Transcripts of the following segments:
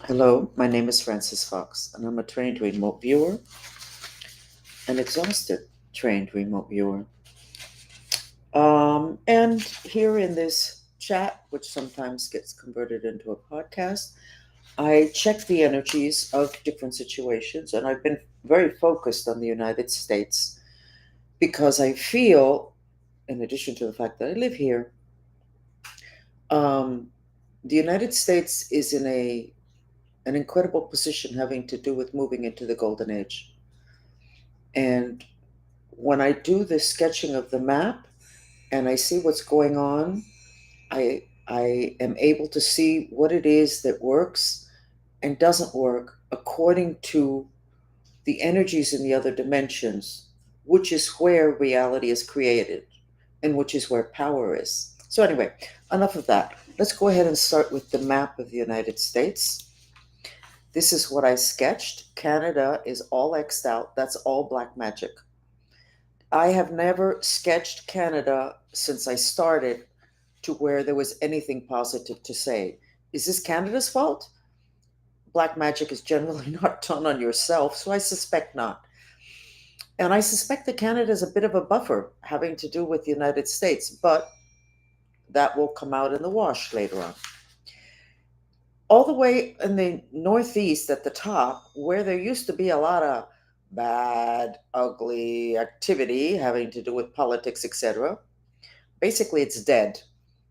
Hello, my name is Francis Fox, and I'm a trained remote viewer, an exhausted trained remote viewer. And here in this chat, which sometimes gets converted into a podcast, I check the energies of different situations, and I've been very focused on the United States because I feel, in addition to the fact that I live here, um, the United States is in an incredible position having to do with moving into the golden age. And when I do the sketching of the map and I see what's going on, I am able to see what it is that works and doesn't work according to the energies in the other dimensions, which is where reality is created and which is where power is. So anyway, enough of that. Let's go ahead and start with the map of the United States. This is what I sketched. Canada is all X'd out. That's all black magic. I have never sketched Canada since I started to where there was anything positive to say. Is this Canada's fault? Black magic is generally not done on yourself, so I suspect not. And I suspect that Canada is a bit of a buffer having to do with the United States, but that will come out in the wash later on. All the way in the Northeast at the top, where there used to be a lot of bad, ugly activity having to do with politics, etc., basically it's dead.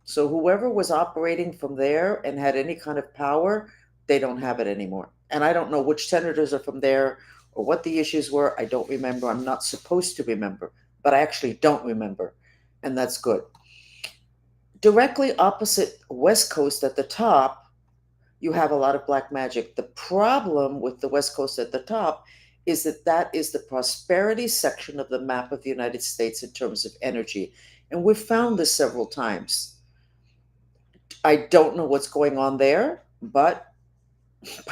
So whoever was operating from there and had any kind of power, they don't have it anymore. And I don't know which senators are from there or what the issues were. I don't remember. I'm not supposed to remember, but I actually don't remember. And that's good. Directly opposite West Coast at the top, you have a lot of black magic. The problem with the West Coast at the top is that that is the prosperity section of the map of the United States in terms of energy. And we've found this several times. I don't know what's going on there, but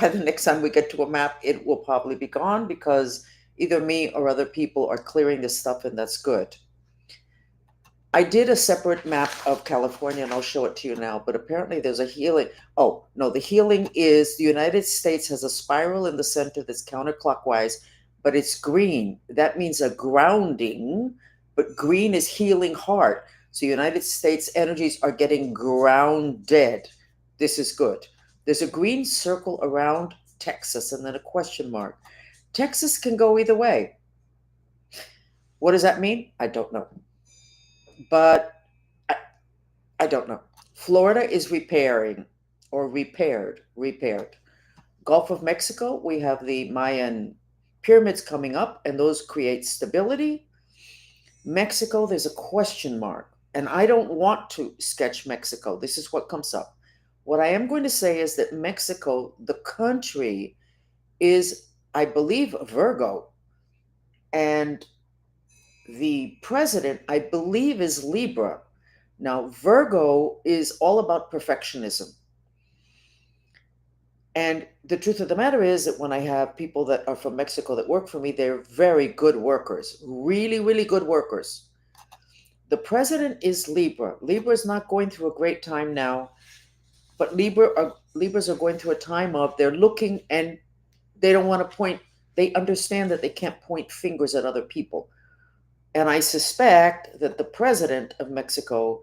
by the next time we get to a map, it will probably be gone because either me or other people are clearing this stuff, and that's good. I did a separate map of California, and I'll show it to you now, but apparently there's a healing. Oh, no, the healing is the United States has a spiral in the center that's counterclockwise, but it's green. That means a grounding, but green is healing heart. So United States energies are getting grounded. This is good. There's a green circle around Texas and then a question mark. Texas can go either way. What does that mean? I don't know. But I, I don't know. Florida is repairing or repaired. Gulf of Mexico, we have the Mayan pyramids coming up, and those create stability. Mexico, there's a question mark, and I don't want to sketch Mexico. This is what comes up. What I am going to say is that Mexico, the country, is, I believe, Virgo, and the president, I believe, is Libra. Now, Virgo is all about perfectionism. And the truth of the matter is that when I have people that are from Mexico that work for me, they're very good workers, really, really good workers. The president is Libra. Libra is not going through a great time now, but Libras are going through a time of they're looking and they don't want to point. They understand that they can't point fingers at other people. And I suspect that the president of Mexico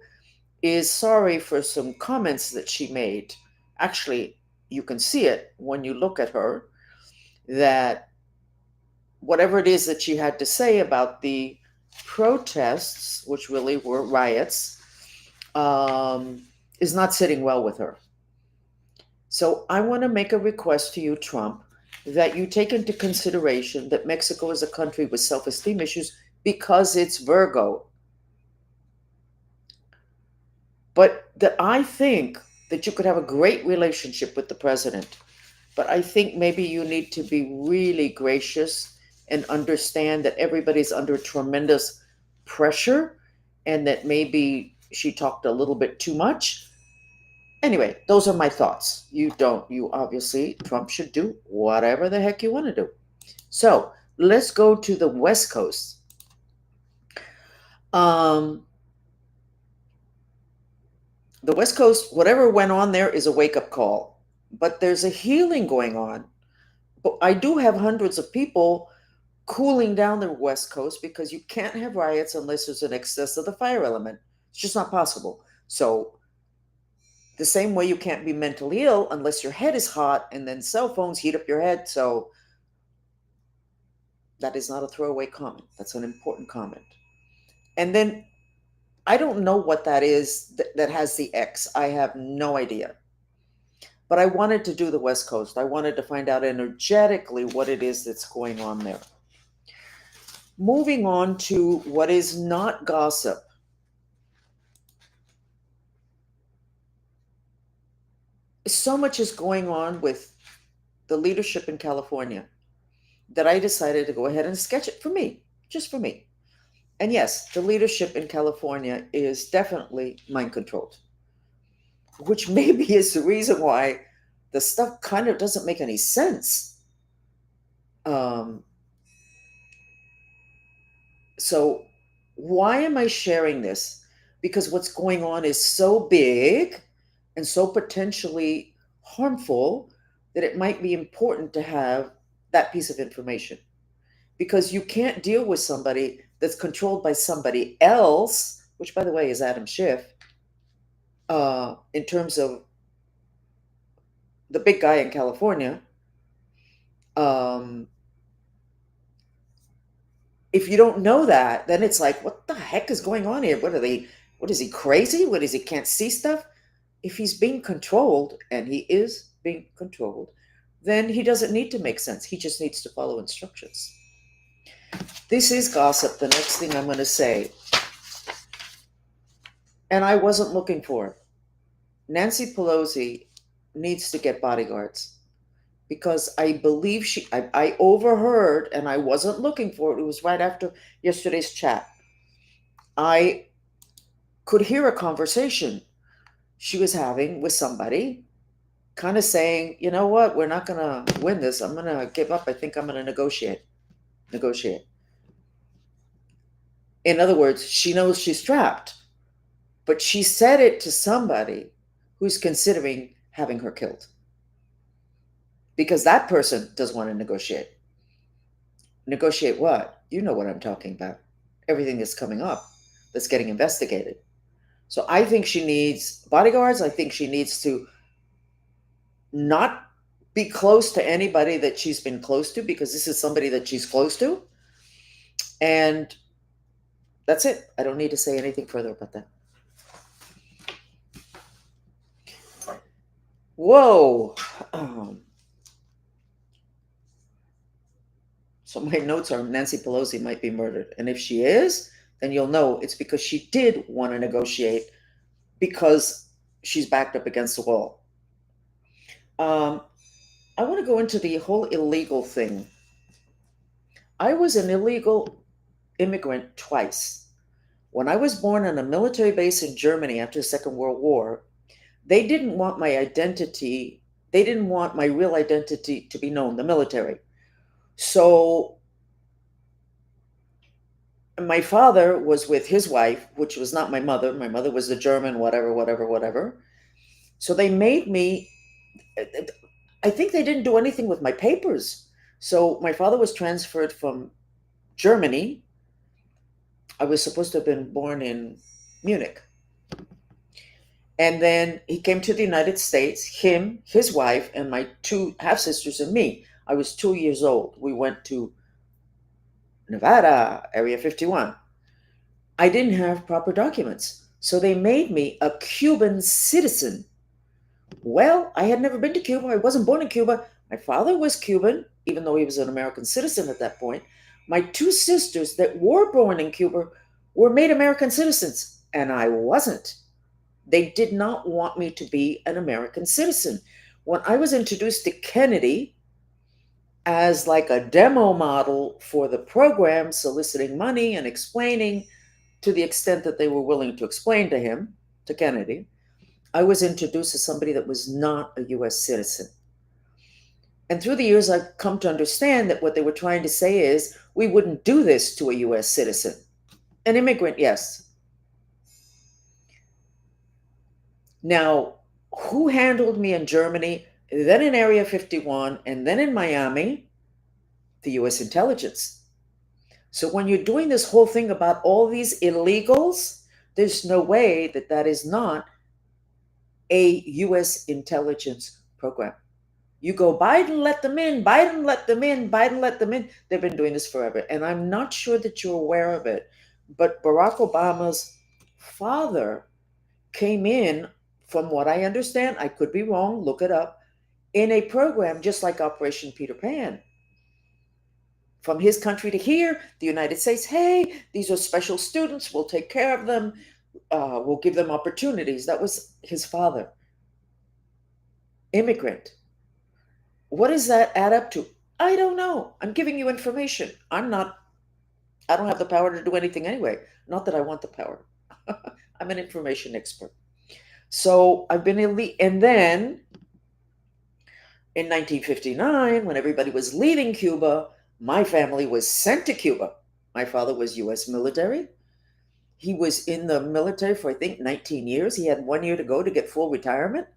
is sorry for some comments that she made. Actually, you can see it when you look at her, that whatever it is that she had to say about the protests, which really were riots, is not sitting well with her. So I want to make a request to you, Trump, that you take into consideration that Mexico is a country with self esteem issues because it's Virgo. But that I think that you could have a great relationship with the president. But I think maybe you need to be really gracious and understand that everybody's under tremendous pressure and that maybe she talked a little bit too much. Anyway, those are my thoughts. You obviously, Trump should do whatever the heck you want to do. So let's go to the West Coast. Um, the West Coast, whatever went on there is a wake up call. but there's a healing going on. But I do have hundreds of people cooling down the West Coast because you can't have riots unless there's an excess of the fire element. It's just not possible. So, the same way you can't be mentally ill unless your head is hot, and then cell phones heat up your head. So, that is not a throwaway comment. That's an important comment. And then I don't know what that is that has the X. I have no idea. But I wanted to do the West Coast. I wanted to find out energetically what it is that's going on there. Moving on to what is not gossip. So much is going on with the leadership in California that I decided to go ahead and sketch it for me, just for me. And yes, the leadership in California is definitely mind controlled, which maybe is the reason why the stuff kind of doesn't make any sense. Um, so, why am I sharing this? Because what's going on is so big and so potentially harmful that it might be important to have that piece of information. Because you can't deal with somebody that's controlled by somebody else, which, by the way, is Adam Schiff, in terms of the big guy in California. Um, if you don't know that, then it's like, what the heck is going on here? What are they? What is he crazy? What is he can't see stuff? If he's being controlled, and he is being controlled, then he doesn't need to make sense. He just needs to follow instructions. This is gossip. The next thing I'm going to say, and I wasn't looking for it. Nancy Pelosi needs to get bodyguards because I believe I overheard, and I wasn't looking for it. It was right after yesterday's chat. I could hear a conversation she was having with somebody, kind of saying, you know what, we're not going to win this. I'm going to give up. I think I'm going to negotiate. Negotiate. In other words, she knows she's trapped, but she said it to somebody who's considering having her killed because that person doesn't want to negotiate. Negotiate what? You know what I'm talking about. Everything that's coming up that's getting investigated. So I think she needs bodyguards. I think she needs to not be close to anybody that she's been close to because this is somebody that she's close to. And that's it. I don't need to say anything further about that. Whoa. So my notes are Nancy Pelosi might be murdered. And if she is, then you'll know it's because she did want to negotiate because she's backed up against the wall. I want to go into the whole illegal thing. I was an illegal immigrant twice. When I was born on a military base in Germany after the Second World War, they didn't want my identity, they didn't want my real identity to be known, the military. So my father was with his wife, which was not my mother. My mother was the German, whatever, whatever, whatever. So they made me, I think they didn't do anything with my papers. So my father was transferred from Germany. I was supposed to have been born in Munich. And then he came to the United States, him, his wife, and my two half sisters, and me. I was 2 years old. We went to Nevada, Area 51. I didn't have proper documents. So they made me a Cuban citizen. Well, I had never been to Cuba. I wasn't born in Cuba. My father was Cuban, even though he was an American citizen at that point. My two sisters that were born in Cuba were made American citizens, and I wasn't. They did not want me to be an American citizen. When I was introduced to Kennedy as like a demo model for the program, soliciting money and explaining to the extent that they were willing to explain to him, to Kennedy, I was introduced as somebody that was not a US citizen. And through the years, I've come to understand that what they were trying to say is we wouldn't do this to a US citizen. An immigrant, yes. Now, who handled me in Germany? then in Area 51, and then in Miami, the US intelligence. So when you're doing this whole thing about all these illegals, there's no way that that is not a US intelligence program. You go, Biden let them in, Biden let them in, Biden let them in. They've been doing this forever. And I'm not sure that you're aware of it, but Barack Obama's father came in, from what I understand, I could be wrong, look it up, in a program just like Operation Peter Pan. From his country to here, the United States, hey, these are special students, we'll take care of them, we'll give them opportunities. That was his father. Immigrant. What does that add up to? I don't know. I'm giving you information. I don't have the power to do anything anyway. Not that I want the power. I'm an information expert. So I've been elite. And then in 1959, when everybody was leaving Cuba, my family was sent to Cuba. My father was US military. He was in the military for, I think, 19 years. He had 1 year to go to get full retirement.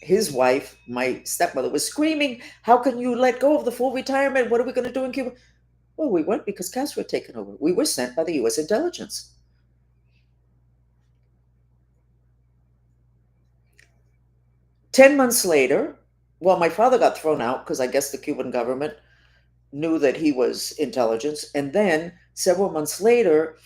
His wife, my stepmother, was screaming, how can you let go of the full retirement? What are we going to do in Cuba? Well, we went because Castro had taken over. We were sent by the US intelligence. 10 months later, well, my father got thrown out because I guess the Cuban government knew that he was intelligence. And then several months later,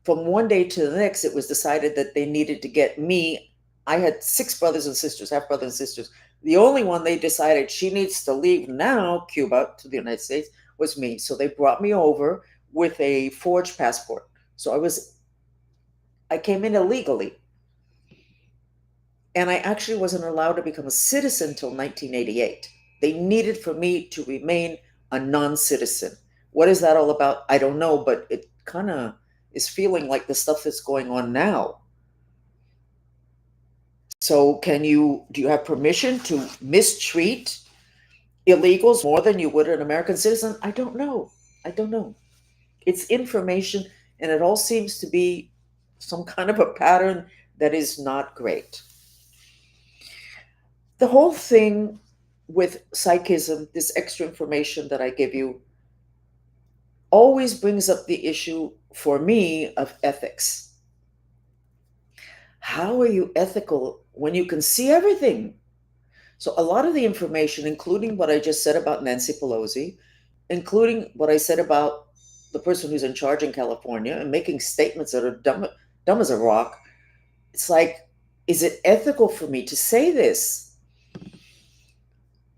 from one day to the next, it was decided that they needed to get me. I had 6 brothers and sisters, half brothers and sisters. The only one they decided she needs to leave now, Cuba, to the United States, was me. So they brought me over with a forged passport. So I came in illegally. And I actually wasn't allowed to become a citizen until 1988. They needed for me to remain a non-citizen. What is that all about? I don't know, but it kind of is feeling like the stuff that's going on now. So do you have permission to mistreat illegals more than you would an American citizen? I don't know. I don't know. It's information, and it all seems to be some kind of a pattern that is not great. The whole thing with psychism, this extra information that I give you, always brings up the issue for me of ethics. How are you ethical when you can see everything? So, a lot of the information, including what I just said about Nancy Pelosi, including what I said about the person who's in charge in California and making statements that are dumb as a rock, it's like, is it ethical for me to say this?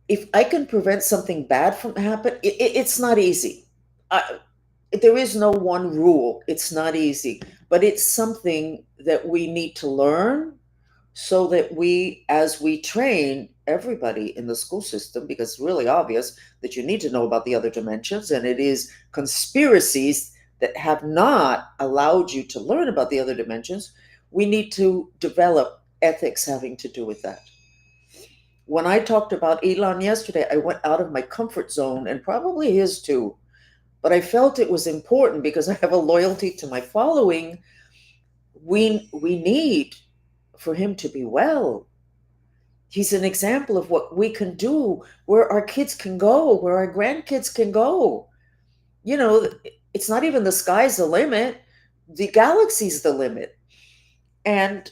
If I can prevent something bad from happening, it's not easy. There is no one rule. It's not easy, but it's something that we need to learn so that as we train everybody in the school system, because it's really obvious that you need to know about the other dimensions, and it is conspiracies that have not allowed you to learn about the other dimensions. We need to develop ethics having to do with that. When I talked about Elon yesterday, I went out of my comfort zone, and probably his too. But I felt it was important because I have a loyalty to my following. We need for him to be well. He's an example of what we can do, where our kids can go, where our grandkids can go. It's not even the sky's the limit, the galaxy's the limit. And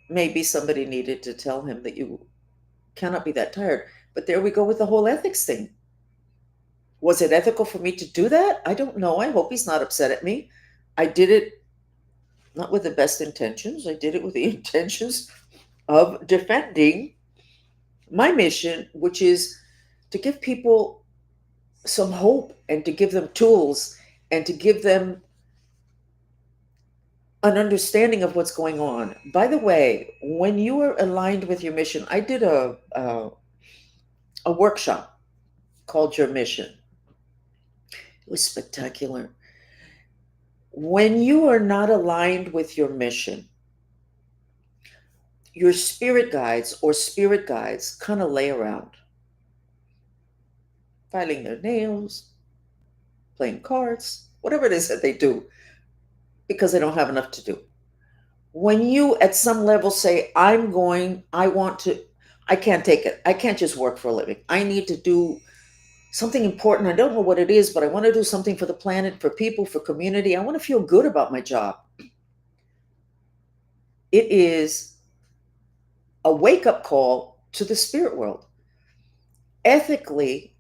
maybe somebody needed to tell him that you cannot be that tired. But there we go with the whole ethics thing. Was it ethical for me to do that? I don't know. I hope he's not upset at me. I did it not with the best intentions. I did it with the intentions of defending my mission, which is to give people some hope and to give them tools and to give them an understanding of what's going on. By the way, when you are aligned with your mission, I did a workshop called Your Mission. It was spectacular. When you are not aligned with your mission, your spirit guides kind of lay around, filing their nails, playing cards, whatever it is that they do, because they don't have enough to do. When you at some level say, I can't take it. I can't just work for a living. I need to do something important. I don't know what it is, but I want to do something for the planet, for people, for community. I want to feel good about my job. It is a wake up call to the spirit world. Ethically,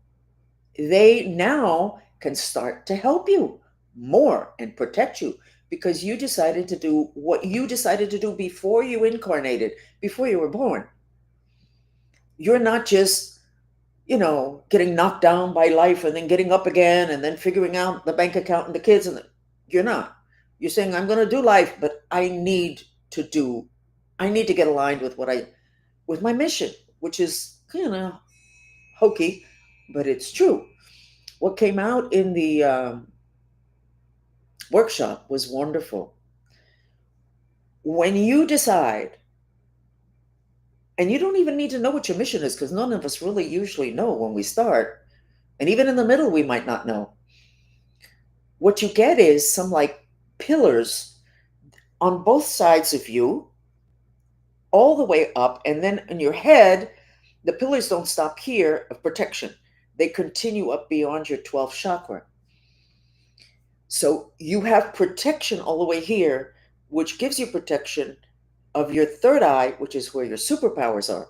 they now can start to help you more and protect you because you decided to do what you decided to do before you incarnated, before you were born. You're not just, getting knocked down by life and then getting up again and then figuring out the bank account and the kids you're not. You're saying I'm going to do life, but I need to get aligned with with my mission, which is kind of hokey, but it's true. What came out in the workshop was wonderful. When you decide, and you don't even need to know what your mission is because none of us really usually know when we start, and even in the middle, we might not know. What you get is some like pillars on both sides of you, all the way up, and then in your head, the pillars don't stop here of protection. They continue up beyond your 12th chakra. So you have protection all the way here, which gives you protection of your third eye, which is where your superpowers are.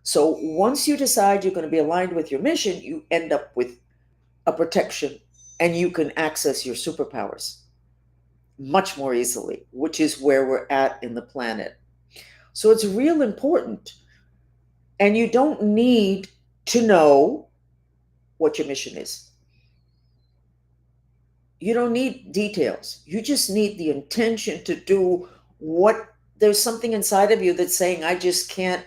So once you decide you're going to be aligned with your mission, you end up with a protection and you can access your superpowers much more easily, which is where we're at in the planet. So it's real important. And you don't need to know what your mission is. You don't need details. You just need the intention to do what there's something inside of you that's saying, I just can't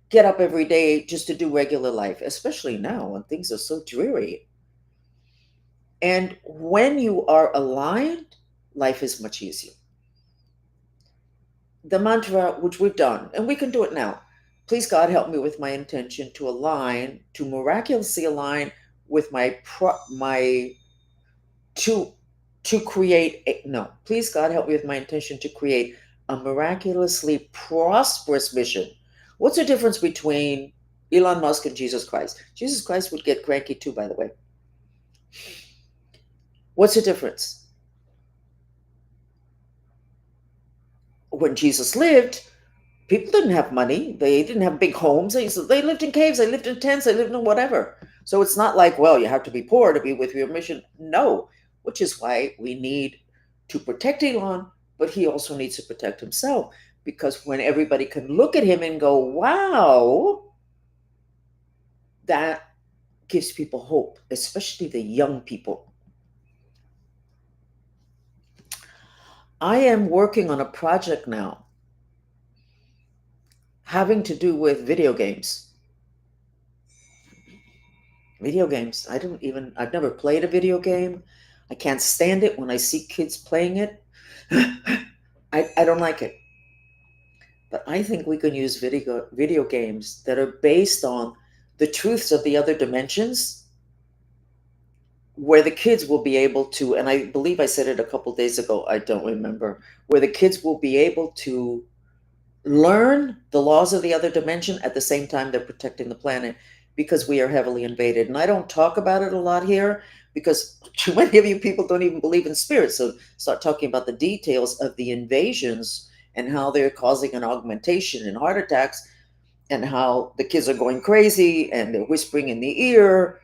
get up every day just to do regular life, especially now when things are so dreary. And when you are aligned, life is much easier. The mantra, which we've done, and we can do it now. Please, God, help me with my intention to align, to miraculously align with to create no. Please, God, help me with my intention to create a miraculously prosperous mission. What's the difference between Elon Musk and Jesus Christ? Jesus Christ would get cranky too, by the way. What's the difference? When Jesus lived, people didn't have money. They didn't have big homes. They lived in caves. They lived in tents. They lived in whatever. So it's not like, well, you have to be poor to be with your mission. No, which is why we need to protect Elon, but he also needs to protect himself. Because when everybody can look at him and go, wow, that gives people hope, especially the young people. I am working on a project now having to do with video games. Video games. I've never played a video game. I can't stand it when I see kids playing it. I don't like it. But I think we can use video games that are based on the truths of the other dimensions where the kids will be able to, and I believe I said it a couple days ago, I don't remember, where the kids will be able to learn the laws of the other dimension at the same time they're protecting the planet because we are heavily invaded. And I don't talk about it a lot here because too many of you people don't even believe in spirits. So start talking about the details of the invasions and how they're causing an augmentation in heart attacks and how the kids are going crazy and they're whispering in the ear.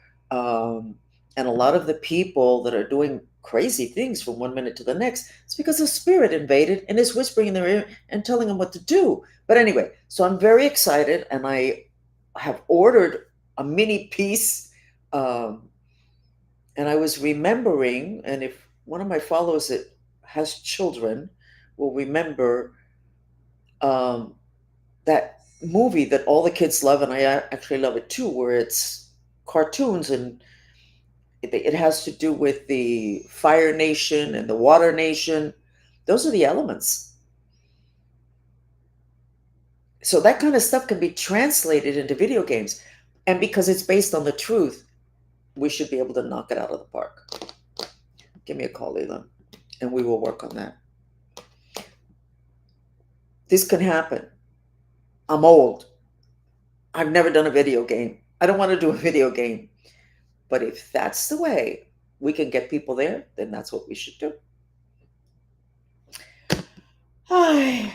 And a lot of the people that are doing crazy things from one minute to the next, it's because a spirit invaded and is whispering in their ear and telling them what to do. But anyway, so I'm very excited and I have ordered a mini piece. And I was remembering, and if one of my followers that has children will remember that movie that all the kids love, and I actually love it too, where it's cartoons and it has to do with the Fire Nation and the Water Nation. Those are the elements. So that kind of stuff can be translated into video games. And because it's based on the truth, we should be able to knock it out of the park. Give me a call, Leland, and we will work on that. This can happen. I'm old. I've never done a video game. I don't want to do a video game. But if that's the way we can get people there, then that's what we should do. Hi.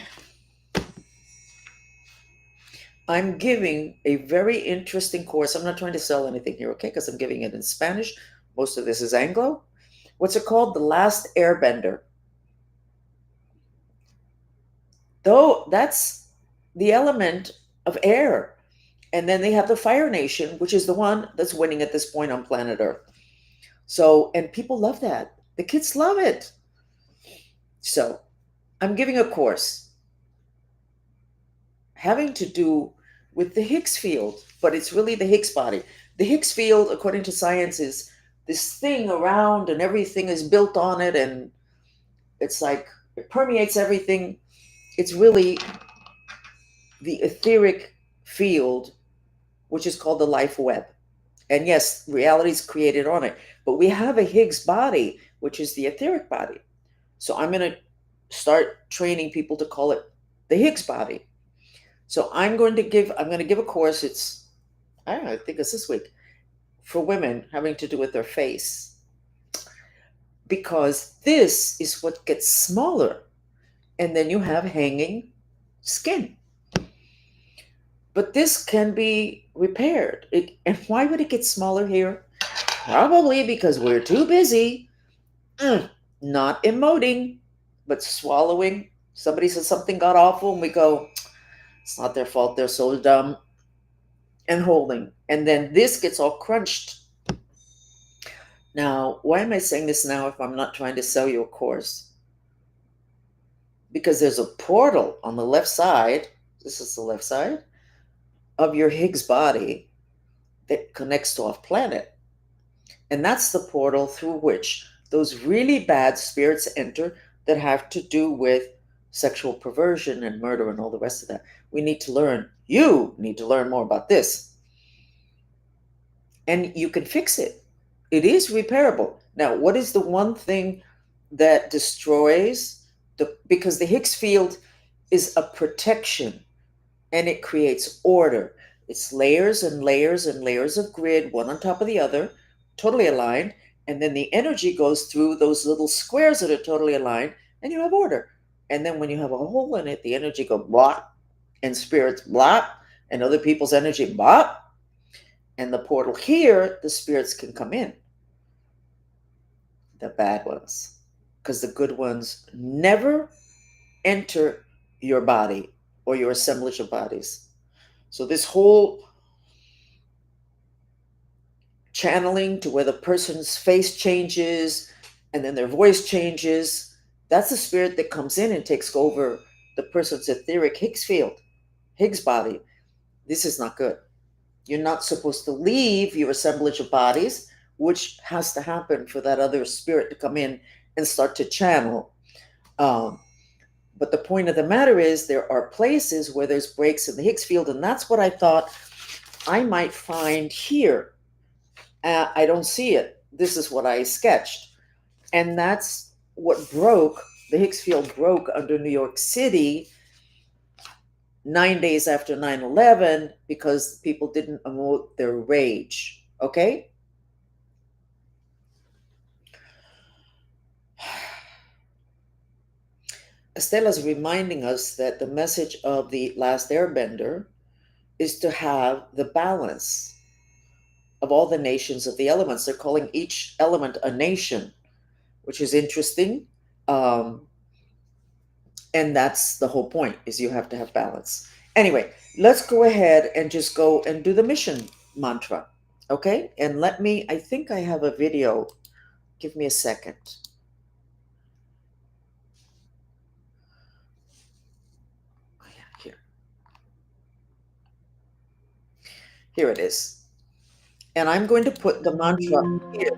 I'm giving a very interesting course. I'm not trying to sell anything here, okay? Because I'm giving it in Spanish. Most of this is Anglo. What's it called? The Last Airbender. Though that's the element of air. And then they have the Fire Nation, which is the one that's winning at this point on planet Earth. So, and people love that. The kids love it. So, I'm giving a course having to do with the Higgs field, but it's really the Higgs body. The Higgs field, according to science, is this thing around and everything is built on it, and it's like it permeates everything. It's really the etheric field, which is called the life web. And yes, reality is created on it, but we have a Higgs body, which is the etheric body. So I'm going to start training people to call it the Higgs body. So I'm going to give a course. It's, I don't know, I think it's this week, for women having to do with their face, because this is what gets smaller, and then you have hanging skin. But this can be repaired. And why would it get smaller here? Probably because we're too busy not emoting, but swallowing. Somebody says something got awful, and we go, it's not their fault, they're so dumb, and holding. And then this gets all crunched. Now, why am I saying this now if I'm not trying to sell you a course? Because there's a portal on the left side, this is the left side, of your Higgs body that connects to off planet. And that's the portal through which those really bad spirits enter that have to do with sexual perversion and murder and all the rest of that. We need to learn. You need to learn more about this. And you can fix it. It is repairable. Now, what is the one thing that destroys because the Higgs field is a protection and it creates order. It's layers and layers and layers of grid, one on top of the other, totally aligned. And then the energy goes through those little squares that are totally aligned, and you have order. And then when you have a hole in it, the energy goes blah, and spirits blah, and other people's energy blah. And the portal here, the spirits can come in. The bad ones. Because the good ones never enter your body or your assemblage of bodies. So this whole channeling to where the person's face changes and then their voice changes, that's the spirit that comes in and takes over the person's etheric Higgs field, Higgs body. This is not good. You're not supposed to leave your assemblage of bodies, which has to happen for that other spirit to come in and start to channel. But the point of the matter is there are places where there's breaks in the Higgs field, and that's what I thought I might find here. I don't see it. This is what I sketched. And that's what broke, the Higgs field broke under New York City 9 days after 9/11 because people didn't emote their rage. Okay? Estela's reminding us that the message of the Last Airbender is to have the balance of all the nations of the elements. They're calling each element a nation, which is interesting. And that's the whole point, is you have to have balance. Anyway, let's go ahead and just go and do the mission mantra. Okay? And I think I have a video. Give me a second. Here it is. And I'm going to put the mantra here.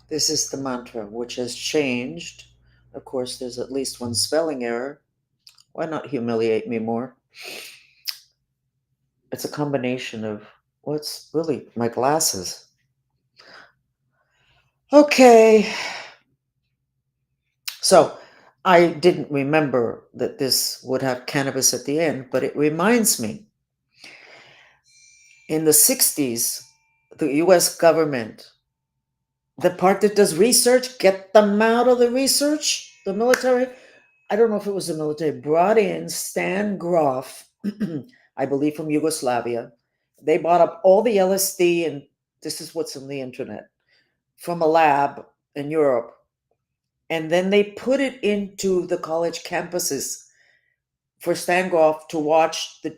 This is the mantra, which has changed. Of course, there's at least one spelling error. Why not humiliate me more? It's a combination of what's really my glasses. Okay. So I didn't remember that this would have cannabis at the end, but it reminds me in the 60s, the US government, the part that does research, get them out of the research, the military, I don't know if it was the military, brought in Stan Grof, I believe from Yugoslavia. They bought up all the LSD, and this is what's on the internet, from a lab in Europe. And then they put it into the college campuses for Stan Grof to watch the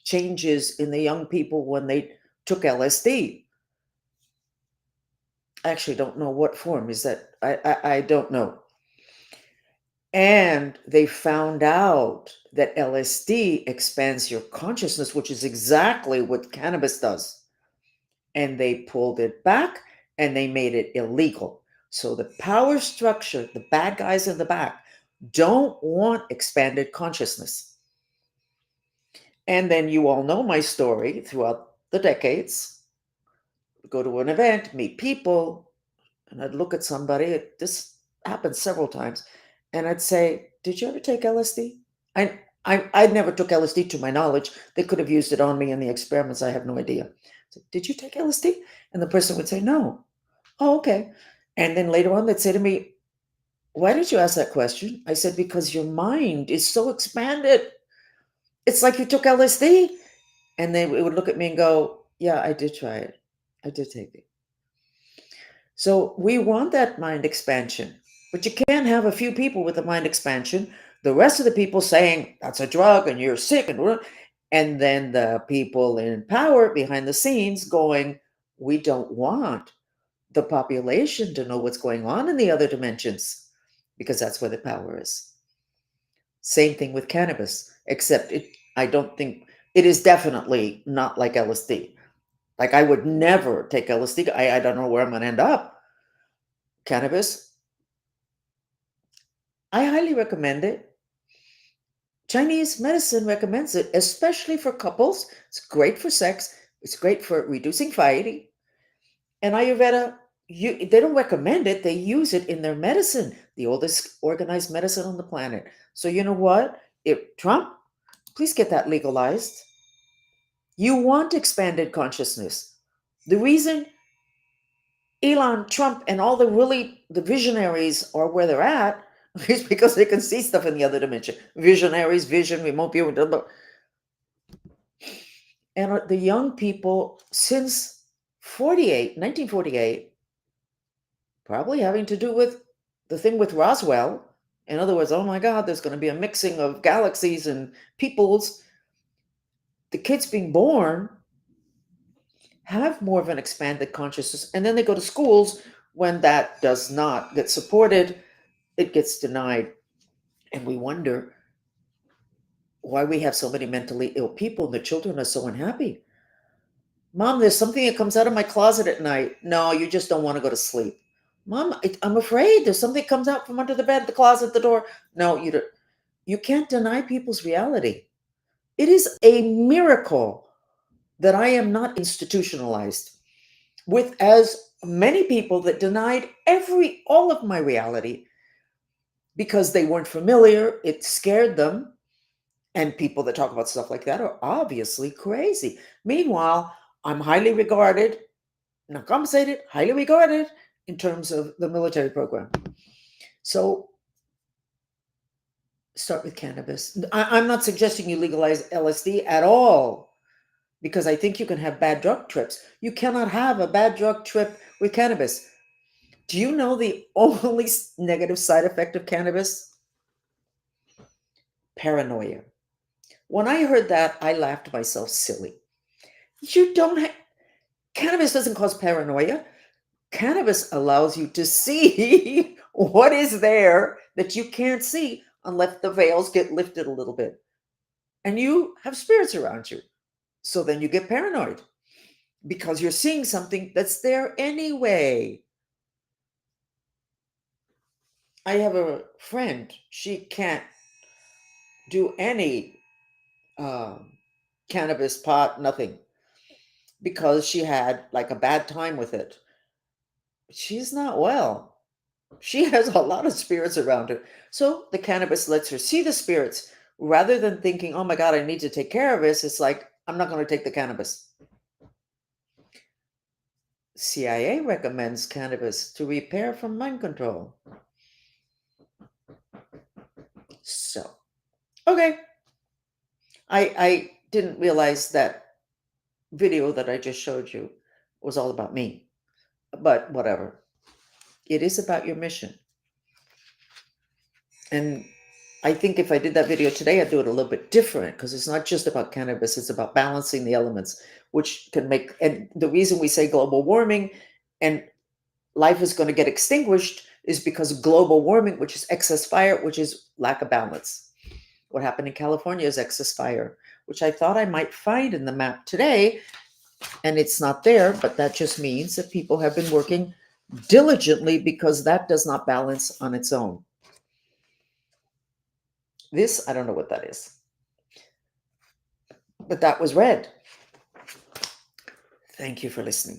changes in the young people when they took LSD. I actually don't know what form is that. I don't know. And they found out that LSD expands your consciousness, which is exactly what cannabis does. And they pulled it back and they made it illegal. So the power structure, the bad guys in the back, don't want expanded consciousness. And then you all know my story throughout the decades. Go to an event, meet people, and I'd look at somebody. This happened several times, and I'd say, "Did you ever take LSD?" I never took LSD to my knowledge. They could have used it on me in the experiments. I have no idea. So, did you take LSD? And the person would say, "No." Oh, okay. And then later on, they'd say to me, "Why did you ask that question?" I said, "Because your mind is so expanded. It's like you took LSD." And they would look at me and go, "Yeah, I did try it. I did take it." So we want that mind expansion, but you can't have a few people with the mind expansion. The rest of the people saying that's a drug and you're sick, and then the people in power behind the scenes going, we don't want the population to know what's going on in the other dimensions because that's where the power is. Same thing with cannabis, except I don't think it is definitely not like LSD. Like I would never take LSD. I don't know where I'm going to end up. Cannabis, I highly recommend it. Chinese medicine recommends it, especially for couples. It's great for sex. It's great for reducing fighting. And Ayurveda, they don't recommend it. They use it in their medicine, the oldest organized medicine on the planet. So you know what? If Trump, please get that legalized. You want expanded consciousness. The reason Elon, Trump, and all the visionaries are where they're at is because they can see stuff in the other dimension. Visionaries, vision, remote view, blah, blah. And the young people since 1948, probably having to do with the thing with Roswell. In other words, oh my God, there's going to be a mixing of galaxies and peoples. The kids being born have more of an expanded consciousness, and then they go to schools when that does not get supported, it gets denied. And we wonder why we have so many mentally ill people and the children are so unhappy. Mom, there's something that comes out of my closet at night. No, you just don't want to go to sleep. Mom, I'm afraid there's something comes out from under the bed, the closet, the door. No, you don't. You can't deny people's reality. It is a miracle that I am not institutionalized with as many people that denied all of my reality because they weren't familiar. It scared them. And people that talk about stuff like that are obviously crazy. Meanwhile, I'm highly regarded, not compensated, highly regarded in terms of the military program. So start with cannabis. I'm not suggesting you legalize LSD at all because I think you can have bad drug trips. You cannot have a bad drug trip with cannabis. Do you know the only negative side effect of cannabis? Paranoia. When I heard that, I laughed myself silly. You don't have, cannabis doesn't cause paranoia. Cannabis allows you to see what is there that you can't see unless the veils get lifted a little bit. And you have spirits around you. So then you get paranoid because you're seeing something that's there anyway. I have a friend, she can't do any cannabis, pot, nothing, because she had like a bad time with it. She's not well. She has a lot of spirits around her. So the cannabis lets her see the spirits rather than thinking, oh my God, I need to take care of this. It's like, I'm not going to take the cannabis. CIA recommends cannabis to repair from mind control. So, okay. I didn't realize that video that I just showed you was all about me, but whatever. It is about your mission. And I think if I did that video today, I'd do it a little bit different because it's not just about cannabis, it's about balancing the elements, which can make, and the reason we say global warming and life is going to get extinguished is because of global warming, which is excess fire, which is lack of balance. What happened in California is excess fire, which I thought I might find in the map today, and it's not there, but that just means that people have been working diligently because that does not balance on its own. This, I don't know what that is, but that was red. Thank you for listening.